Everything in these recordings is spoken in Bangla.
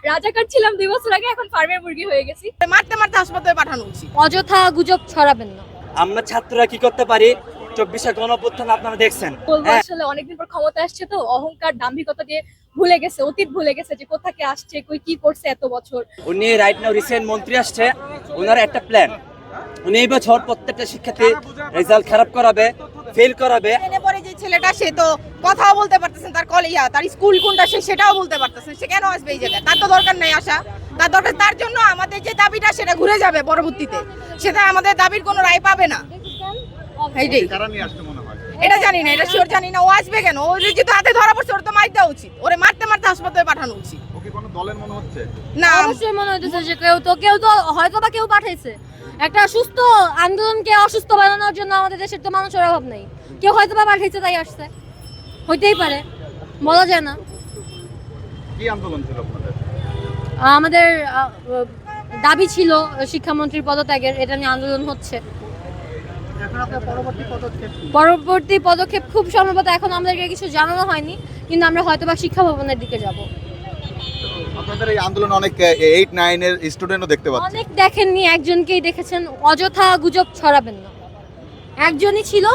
রাজাকার ছিলাম 2 বছর আগে, এখন ফার্মের মুরগি হয়ে গেছি। মারতে মারতে হাসপাতালে পাঠানো উচিত। অযথা গুজব ছড়াবেন না। আমরা ছাত্ররা কি করতে পারি? 24 গণঅভ্যুত্থান আপনারা দেখছেন। বলবো আসলে অনেকদিন পর ক্ষমতা আসছে তো, অহংকার দাম্ভিকতা দিয়ে ভুলে গেছে, অতীত ভুলে গেছে যে কোথা থেকে আসছে, কই কি করছে এত বছর। উনি রাইট নাও রিসেন্ট মন্ত্রী আসছে, ওনার একটা প্ল্যান। উনি এই বছর প্রত্যেকটা শিক্ষার্থী রেজাল্ট খারাপ করাবে, ফেল করাবে। এনে পরে যে ছেলেটা, সে তো কথাও বলতে পারতেছেন, তার কলেজ তার স্কুল কোনটা সে সেটাও বলতে পারতেছেন। সে কেন আসবে এই জায়গায়? তার তো দরকার নাই আসা। তার দরকার, তার জন্য আমাদের যে দাবিটা সেটা ঘুরে যাবে পরবর্তীতে, সেটা আমাদের দাবির কোনো রায় পাবে না। এইটাই এটা জানি না, এটা শিওর জানি না। ও আসবে কেন? ও যেহেতু হাতে ধরা পড়ছে, ওর তো মার দেওয়া উচিত। ওরে মারতে মারতে হাসপাতালে পাঠানো উচিত। ওকে কোনো দলের মনে হচ্ছে না, অবশ্যই মনে হইতেছে যে কেউ তো হয়তো বা কেউ পাঠাইছে। একটা সুস্থ আন্দোলনকে অসুস্থ বানানোর জন্য আমাদের দেশের তো মানুষের অভাব নেই। কেউ হয়তো বা পাঠাইছে, তাই আসছে, হইতেই পারে, বলা যায় না। কি আন্দোলন ছিল আপনাদের? আমাদের দাবি ছিল শিক্ষামন্ত্রীর পদত্যাগের, এটা নিয়ে আন্দোলন হচ্ছে। পরবর্তী পদক্ষেপ খুব সম্ভবত এখন আমাদেরকে কিছু জানানো হয়নি, কিন্তু আমরা হয়তো বা শিক্ষা ভবনের দিকে যাব। আপনাদের এই আন্দোলন অনেক 8-9 এর স্টুডেন্টও দেখতে পাচ্ছি। অনেক দেখেননি, একজনকেই দেখেছেন। অযথা গুজব ছড়াবেন না। একজনই ছিল,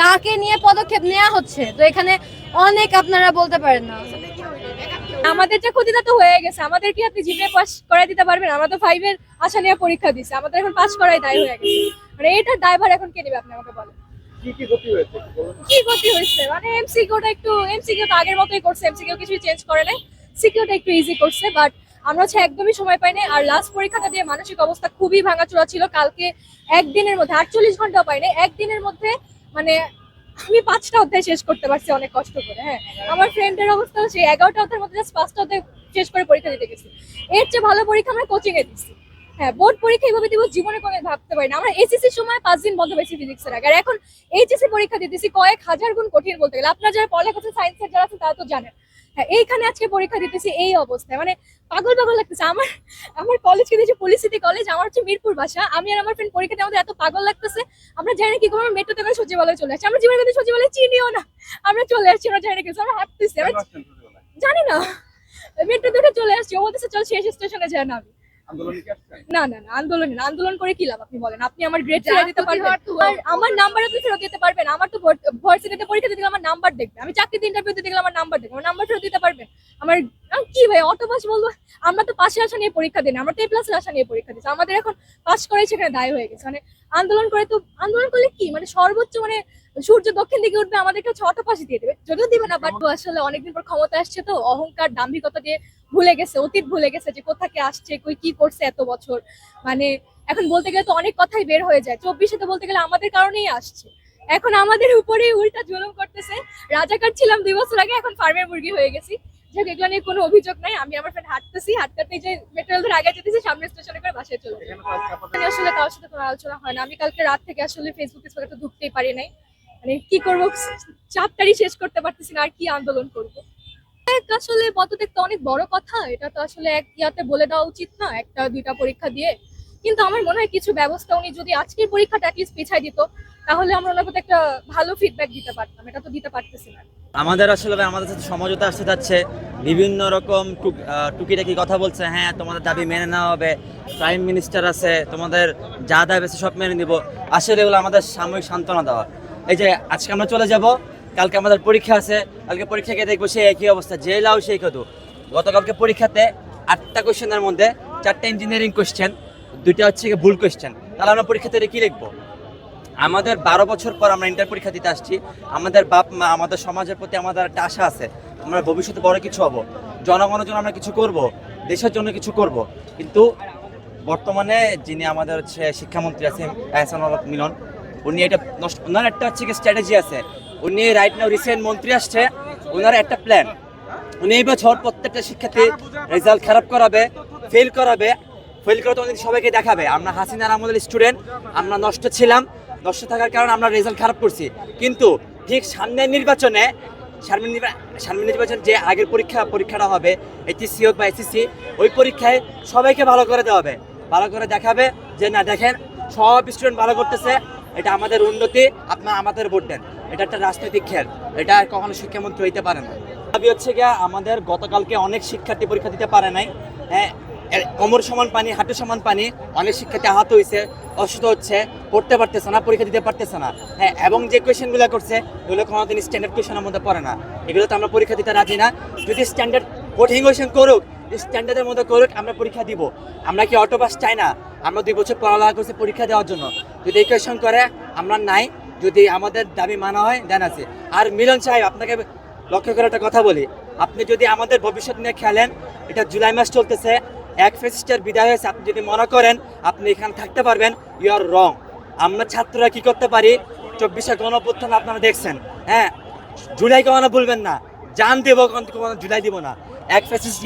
তাকে নিয়ে পদক্ষেপ নেওয়া হচ্ছে, তো এখানে অনেক আপনারা বলতে পারেন না। আমাদের যে ক্ষতিটা তো হয়ে গেছে, আমাদের কি আপনি জিপে পাস করাই দিতে পারবেন? আমরা তো 5 এর আশা নিয়ে পরীক্ষা দিছি, আমাদের এখন পাস করাই দায় হয়ে গেছে। মানে এটার দায়ভার এখন কে নেবে? আপনি আমাকে বলেন কি কি ক্ষতি হয়েছে? কি ক্ষতি হয়েছে? মানে এমসিকিউ তো আগের মতোই করছে, এমসিকিউ কিছুই চেঞ্জ করে নাই, সিকিউটা একটু ইজি করছে, বাট আমরা হচ্ছে একদমই সময় পাই নাই। আর লাস্ট পরীক্ষাটা দিয়ে মানসিক অবস্থা খুবই ভাঙাচোরা ছিল। কালকে একদিনের মধ্যে 48 ঘন্টাও পাই নাই, একদিনের মধ্যে মানে আমি 5টা অধ্যায় শেষ করতে পারছি অনেক কষ্ট করে। হ্যাঁ, আমার ফ্রেন্ডের অবস্থা সেই 11টা অধ্যায়ের মধ্যে জাস্ট 5টা অধ্যায় শেষ করে পরীক্ষা দিতে গেছি। এর চেয়ে ভালো পরীক্ষা আমরা কোচিং এ দিচ্ছি। হ্যাঁ, বোর্ড পরীক্ষা এইভাবে দিব জীবনে কোনো ভাবতে পারি না। আমরা এসএসসির সময় 5 দিন বন্ধ পেয়েছি ফিজিক্সের আগে, আর এখন এইচএসসি পরীক্ষা দিতেছি কয়েক হাজার গুণ কঠিন বলতে গেলে। আপনারা যারা পড়ালেখা করছেন, সায়েন্সের যারা আছেন তারা তো জানেন। হ্যাঁ, এইখানে আজকে পরীক্ষা দিতেছি এই অবস্থায়, মানে পাগল পাগল লাগতেছে। আমার কলেজকে দিয়েছি পুলিশ সিটি কলেজ, আমার হচ্ছে মিরপুর বাসা। আমি আর আমার ফ্রেন্ড পরীক্ষাতে আমাদের এত পাগল লাগতেছে, আমরা জানি না কি করবো। মেট্রোতে করে সচিবালয়ে চলে আসছি, আমরা জীবনে কিন্তু সচিবালয় চিনিও না, আমরা চলে আসছি, আমরা জানি না কিছু, আমরা হাঁটতেছি, আমরা জানি না। মেট্রোতে উঠে চলে আসছি, ও বলতেছে চল শেষ স্টেশনে যাই না। আন্দোলন কি আসছে? না, আন্দোলন করে কি লাভ? আপনি বলেন, আপনি আমার গ্রেড ফেরত দিতে পারবেন? আর আমার নাম্বার আপনি ফেরত দিতে পারবেন? আমার তো ভার্সিটিতে পরীক্ষা দিতে গেলে আমার নাম্বার দেখবে, আমি চাকরিতে ইন্টারভিউ দিতে গেলে আমার নাম্বার দেখবে, আমার নাম্বার ফেরত দিতে পারবেন? আমার কি ভাই অটো পাস বলবো? আমরা তো পাশের আশা নিয়ে পরীক্ষা দিই না, আমরা তো A+-এর আশা নিয়ে পরীক্ষা দিচ্ছি। আমাদের এখন পাস করাই সেখানে দায় হয়ে গেছে। মানে আন্দোলন করলে কি মানে সর্বোচ্চ মানে সূর্য দক্ষিণ দিকে উঠবে, আমাদেরকে হচ্ছে অটো পাস দিয়ে দেবে, যদিও দিবে না। বাট আসলে অনেকদিন পর ক্ষমতা আসছে তো, অহংকার দাম্ভিকতা দিয়ে ভুলে গেছে, অতীত ভুলে গেছে যে কোথা থেকে আসছে, কই কি করছে এত বছর। মানে এখন বলতে গেলে তো অনেক কথাই বের হয়ে যায়। 24-এ তো বলতে গেলে আমাদের কারণেই আসছে, এখন আমাদের উপরেই উল্টা জুলুম করতেছে। রাজাকার ছিলাম 2 বছর আগে, এখন ফার্মের মুরগি হয়ে গেছি। যাক, এগুলো নিয়ে কোনো অভিযোগ নাই। আমি আমার ফ্রেন্ড হাঁটতে যে মেট্রো রেল ধরে আগে যেতেছি, সামনে স্টেশনে করে বাসায় চলে যাই। আসলে কারোর সাথে কোনো আলোচনা হয় না। আমি কালকে রাত থেকে আসলে ফেসবুকে তো ঢুকতেই পারি নাই। মানে কি করবো, চ্যাপ্টারই শেষ করতে পারতেছি না, আর কি আন্দোলন করবো। আসলে পদত্যাগ তো অনেক বড় কথা, এটা তো আসলে এক ইয়াতে বলে দেওয়া উচিত না, 1-2টা পরীক্ষা দিয়ে। কিন্তু আমার মনে হয় কিছু ব্যবস্থা উনি যদি আজকের পরীক্ষাটা অ্যাটলিস্ট পিছাই দিত, তাহলে আমরা ওনার প্রতি একটা ভালো ফিডব্যাক দিতে পারতাম। এটা তো দিতে পারতেছি না। আমাদের আসলে আমাদের সাথে সমঝোতা আসতে যাচ্ছে, বিভিন্ন রকম টুকিটাকি কথা বলছে। হ্যাঁ, তোমাদের দাবি মেনে নেওয়া হবে, প্রাইম মিনিস্টার আছে, তোমাদের যা দাবি আছে সব মেনে নিব। আসলে এগুলো আমাদের সাময়িক সান্ত্বনা দেওয়া। এই যে আজকে আমরা চলে যাব, কালকে আমাদের পরীক্ষা আছে, কালকে পরীক্ষা গিয়ে দেখবো সেই একই অবস্থা, যে লাউ সেই কদু। গতকালকে পরীক্ষাতে 8টা কোয়েশ্চেনের মধ্যে 4টা ইঞ্জিনিয়ারিং কোয়েশ্চেন, 2টা হচ্ছে ভুল কোয়েশ্চেন। তাহলে আমরা পরীক্ষাতে কি লিখবো? আমাদের 12 বছর পর আমরা ইন্টার পরীক্ষা দিতে আসছি। আমাদের বাপ মা, আমাদের সমাজের প্রতি আমাদের একটা আশা আছে, আমরা ভবিষ্যতে বড় কিছু হব, জনগণের জন্য আমরা কিছু করব, দেশের জন্য কিছু করব। কিন্তু বর্তমানে যিনি আমাদের হচ্ছে শিক্ষামন্ত্রী আছেন এহসানুল হক মিলন, উনি এটা ওনার একটা হচ্ছে স্ট্র্যাটেজি আছে। উনি রাইট নাও রিসেন্ট মন্ত্রী আসছে, ওনার একটা প্ল্যান। উনি এই বছর প্রত্যেকটা শিক্ষার্থী রেজাল্ট খারাপ করাবে, ফেল করাবে, ফেল করে তো সবাইকে দেখাবে আমরা হাসিনার আমলের স্টুডেন্ট, আমরা নষ্ট ছিলাম, নষ্ট থাকার কারণে আমরা রেজাল্ট খারাপ করছি। কিন্তু ঠিক সামনের নির্বাচন যে আগের পরীক্ষাটা হবে, এইচএসসি হোক বা এসএসসি, ওই পরীক্ষায় সবাইকে ভালো করে দেওয়া হবে, ভালো করে দেখাবে যে না দেখেন সব স্টুডেন্ট ভালো করতেছে, এটা আমাদের উন্নতি, আপনারা আমাদের ভোট দেন। এটা একটা রাজনৈতিক খেল, এটা আর কখনো শিক্ষামন্ত্রী হইতে পারে না। দাবি হচ্ছে গিয়া আমাদের গতকালকে অনেক শিক্ষার্থী পরীক্ষা দিতে পারে নাই, হ্যাঁ কোমর সমান পানি, হাঁটু সমান পানি, অনেক শিক্ষার্থী আহত হয়েছে, অসুস্থ হচ্ছে, পড়তে পারতেছে না, পরীক্ষা দিতে পারতেছে না। হ্যাঁ, এবং যে কোয়েশ্চেনগুলো করছে এগুলো কোনোদিন স্ট্যান্ডার্ড কোয়েশ্চেনের মধ্যে পড়ে না, এগুলো তো আমরা পরীক্ষা দিতে রাজি না। যদি স্ট্যান্ডার্ড কঠিন কোয়েশ্চেন করুক, স্ট্যান্ডার্ডের মধ্যে করুক, আমরা পরীক্ষা দিব। আমরা কি অটো পাস চাই না? আমরা 2 বছর পড়ালেখা করছি পরীক্ষা দেওয়ার জন্য। যদি এই কোয়েশ্চেন করে আমরা নাই, যদি আমাদের দাবি মানা হয় দেন আছে। আর মিলন সাহেব, আপনাকে লক্ষ্য করে একটা কথা বলি, আপনি যদি আমাদের ভবিষ্যৎ নিয়ে খেলেন, এটা জুলাই মাস চলতেছে, এক ফেসিস্টার বিদায় হয়েছে, আপনি যদি মনে করেন আপনি এখানে থাকতে পারবেন, ইউ আর রং। আমরা ছাত্ররা কি করতে পারি, 24শে গণঅভ্যুত্থান আপনারা দেখছেন। হ্যাঁ, জুলাই কখনো বলবেন না, জান দেব কোনো জুলাই দিব না। এক ফেসিস্ট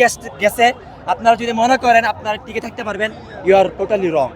গেছে, আপনারা যদি মনে করেন আপনারা টিকে থাকতে পারবেন, ইউ আর টোটালি রং।